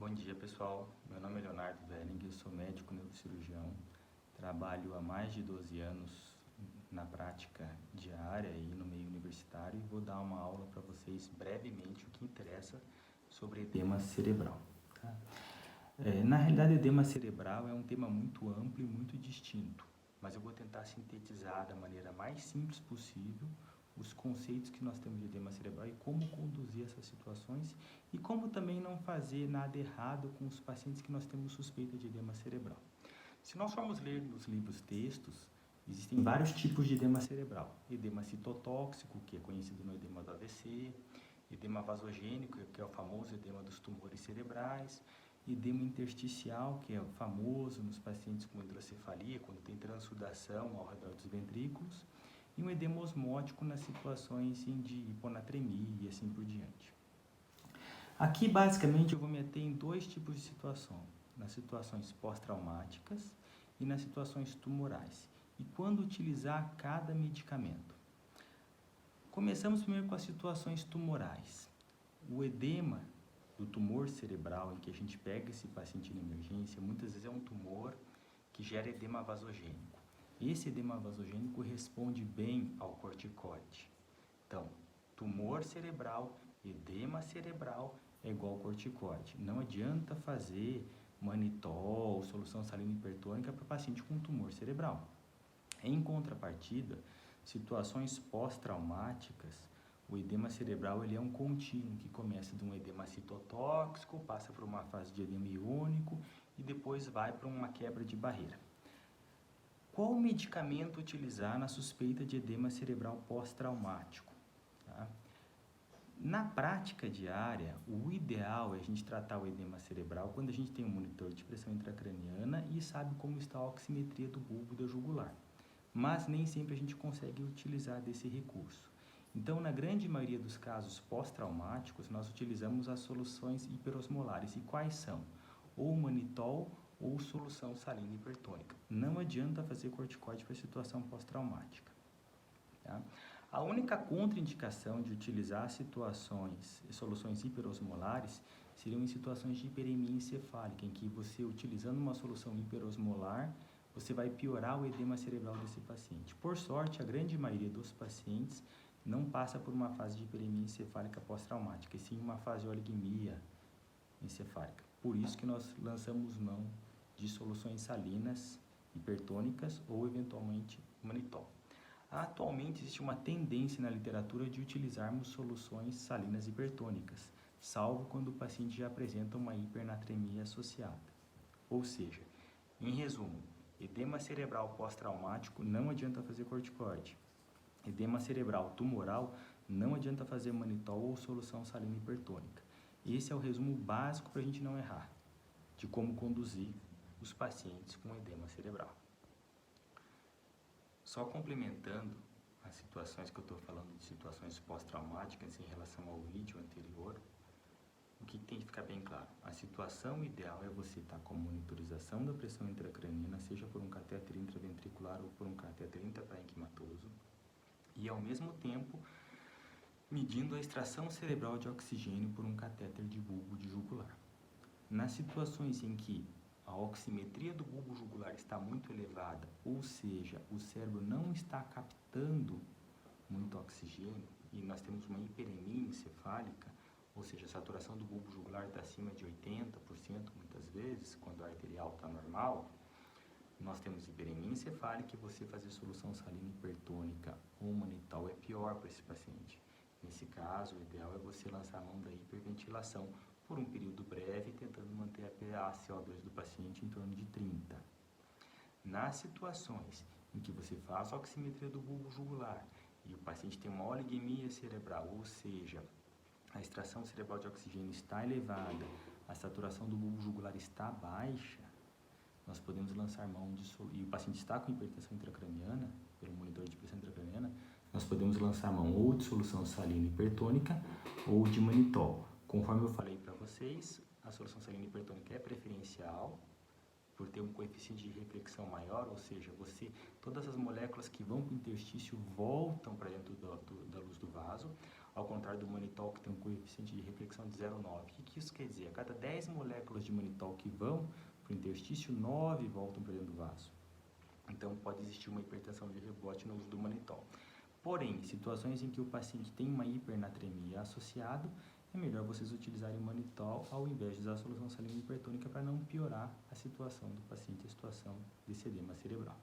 Bom dia, pessoal. Meu nome é Leonardo Velling, eu sou médico neurocirurgião. Trabalho há mais de 12 anos na prática diária e no meio universitário e vou dar uma aula para vocês brevemente o que interessa sobre edema cerebral. Tá? Na realidade, edema cerebral é um tema muito amplo e muito distinto, mas eu vou tentar sintetizar da maneira mais simples possível os conceitos que nós temos de edema cerebral e como conduzir essas situações e como também não fazer nada errado com os pacientes que nós temos suspeita de edema cerebral. Se nós formos ler nos livros textos, existem vários tipos de edema cerebral. Edema citotóxico, que é conhecido no edema do AVC, edema vasogênico, que é o famoso edema dos tumores cerebrais, edema intersticial, que é o famoso nos pacientes com hidrocefalia, quando tem transsudação ao redor dos ventrículos, e um edema osmótico nas situações de hiponatremia e assim por diante. Aqui, basicamente, eu vou me ater em dois tipos de situação, nas situações pós-traumáticas e nas situações tumorais, e quando utilizar cada medicamento. Começamos primeiro com as situações tumorais. O edema do tumor cerebral, em que a gente pega esse paciente em emergência, muitas vezes é um tumor que gera edema vasogênico. Esse edema vasogênico responde bem ao corticoide. Então, tumor cerebral, edema cerebral é igual ao corticoide. Não adianta fazer manitol, solução salina hipertônica para paciente com tumor cerebral. Em contrapartida, situações pós-traumáticas, o edema cerebral ele é um contínuo que começa de um edema citotóxico, passa por uma fase de edema iônico e depois vai para uma quebra de barreira. Qual medicamento utilizar na suspeita de edema cerebral pós-traumático? Tá? Na prática diária, o ideal é a gente tratar o edema cerebral quando a gente tem um monitor de pressão intracraniana e sabe como está a oximetria do bulbo da jugular. Mas nem sempre a gente consegue utilizar desse recurso. Então, na grande maioria dos casos pós-traumáticos, nós utilizamos as soluções hiperosmolares. E quais são? Ou manitol ou solução salina hipertônica. Não adianta fazer corticoide para situação pós-traumática. Tá? A única contraindicação de utilizar soluções hiperosmolares seriam em situações de hiperemia encefálica, em que você, utilizando uma solução hiperosmolar, você vai piorar o edema cerebral desse paciente. Por sorte, a grande maioria dos pacientes não passa por uma fase de hiperemia encefálica pós-traumática, e sim uma fase de oligemia encefálica. Por isso que nós lançamos mão de soluções salinas hipertônicas ou, eventualmente, manitol. Atualmente, existe uma tendência na literatura de utilizarmos soluções salinas hipertônicas, salvo quando o paciente já apresenta uma hipernatremia associada. Ou seja, em resumo, edema cerebral pós-traumático, não adianta fazer corticoide. Edema cerebral tumoral, não adianta fazer manitol ou solução salina hipertônica. Esse é o resumo básico para a gente não errar, de como conduzir os pacientes com edema cerebral. Só complementando as situações que eu estou falando de situações pós-traumáticas em relação ao vídeo anterior, o que tem que ficar bem claro? A situação ideal é você estar com monitorização da pressão intracraniana, seja por um catéter intraventricular ou por um catéter intraparenquimatoso, e ao mesmo tempo medindo a extração cerebral de oxigênio por um catéter de bulbo de jugular. Nas situações em que a oximetria do bulbo jugular está muito elevada, ou seja, o cérebro não está captando muito oxigênio e nós temos uma hiperemia encefálica, ou seja, a saturação do bulbo jugular está acima de 80% muitas vezes, quando a arterial está normal, nós temos hiperemia encefálica e você fazer solução salina hipertônica ou manitol é pior para esse paciente. Nesse caso, o ideal é você lançar a mão da hiperventilação por um período breve, tentando manter a PaCO2 do paciente em torno de 30. Nas situações em que você faz a oximetria do bulbo jugular e o paciente tem uma oligemia cerebral, ou seja, a extração cerebral de oxigênio está elevada, a saturação do bulbo jugular está baixa, nós podemos lançar mão e o paciente está com hipertensão intracraniana, pelo monitor de pressão intracraniana, nós podemos lançar mão ou de solução salina hipertônica ou de manitol. Conforme eu falei para vocês, a solução salina hipertônica é preferencial por ter um coeficiente de reflexão maior, ou seja, todas as moléculas que vão para o interstício voltam para dentro da luz do vaso. ao contrário do manitol, que tem um coeficiente de reflexão de 0,9. O que isso quer dizer? A cada 10 moléculas de manitol que vão para o interstício, 9 voltam para dentro do vaso. Então, pode existir uma hipertensão de rebote no uso do manitol. Porém, em situações em que o paciente tem uma hipernatremia associada, é melhor vocês utilizarem o manitol ao invés de usar a solução salina hipertônica para não piorar a situação do paciente, a situação desse edema cerebral.